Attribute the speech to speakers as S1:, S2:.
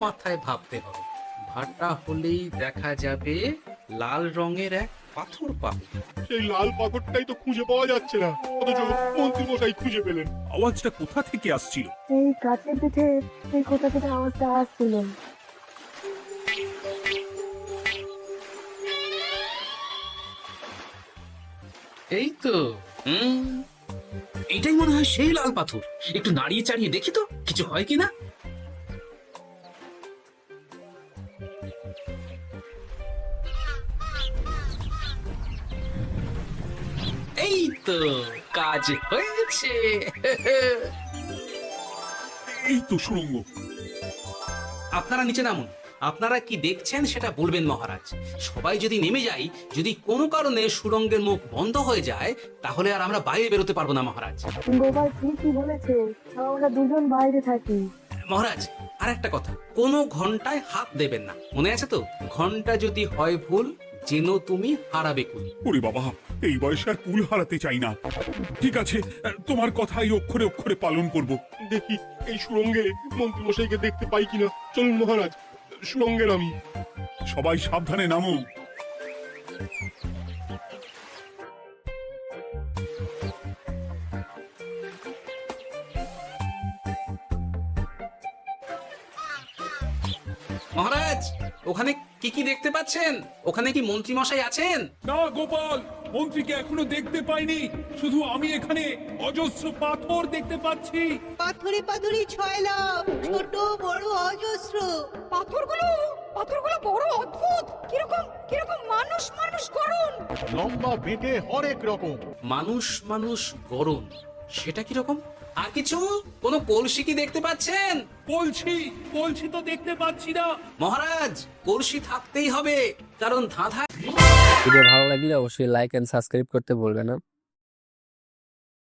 S1: মাথায় ভাবতে হবে। ভাটা হলেই দেখা যাবে লাল রঙের এক পাথর পাবে।
S2: সেই লাল পাথরটাই তো খুঁজে পাওয়া যাচ্ছে না, অথচ মন্ত্রী মশাই খুঁজে পেলেন।
S3: আওয়াজটা কোথা থেকে আসছিল?
S4: এই গাছের পিঠে এই কোথা থেকে আওয়াজটা আসছিল।
S1: এই তো
S5: এটাই মনে হয় সেই লাল পাথর। একটু নাড়িয়ে চাড়িয়ে দেখি তো কিছু হয় কিনা।
S1: এই তো কাজ হয়েছে।
S3: এই তো সুড়ঙ্গ।
S1: আপনারা নিচে নামুন। আপনারা কি দেখছেন সেটা বলবেন মহারাজ। সবাই যদি নেমে যাই, যদি কোনো কারণে সুড়ঙ্গের মুখ বন্ধ হয়ে যায়, তাহলে আর আমরা বাইরে বেরোতে পারবো না মহারাজ।
S4: গোপাল ঠিকই বলেছে, আমরা দুজন বাইরে থাকি।
S1: মহারাজ, আর একটা কথা, কোনো ঘন্টায় হাত দেবেন না, মনে আছে তো? ঘন্টা যদি হয় ভুল, যেন তুমি হারাবে কুল।
S3: ওরে বাবা, এই বয়সে আর কুল হারাতে চাই না। ঠিক আছে, তোমার কথাই অক্ষরে অক্ষরে পালন করব।
S2: দেখি এই সুরঙ্গে মন্ত্রী মশাইকে দেখতে পাই কিনা। চলুন মহারাজ, সুরঙ্গে নামি।
S3: সবাই সাবধানে নামো।
S1: মহারাজ, ওখানে কি কি দেখতে পাচ্ছেন? ওখানে কি মন্ত্রী মশাই আছেন?
S3: না গোপাল, মন্ত্রীকে এখনো দেখতে পাইনি। শুধু আমি এখানে অজস্র পাথর দেখতে পাচ্ছি।
S6: পাথরে পাথরে ছয়লা, ছোট বড় অজস্র। পাথরগুলো বড় অদ্ভুত, কিরকম কিরকম মানুষ মানুষ গড়ন।
S2: লম্বা বেঁটে হরেক রকম।
S1: মানুষ মানুষ গরম, সেটা কিরকম? আর কিছু? কোনো কলসি কি দেখতে পাচ্ছেন?
S3: কলসি তো দেখতে পাচ্ছি না।
S1: মহারাজ, কলসি থাকতেই হবে, কারণ ধাঁধা।
S7: ভিডিও ভালো লাগলে অবশ্যই লাইক এন্ড সাবস্ক্রাইব করতে ভুলবেন না।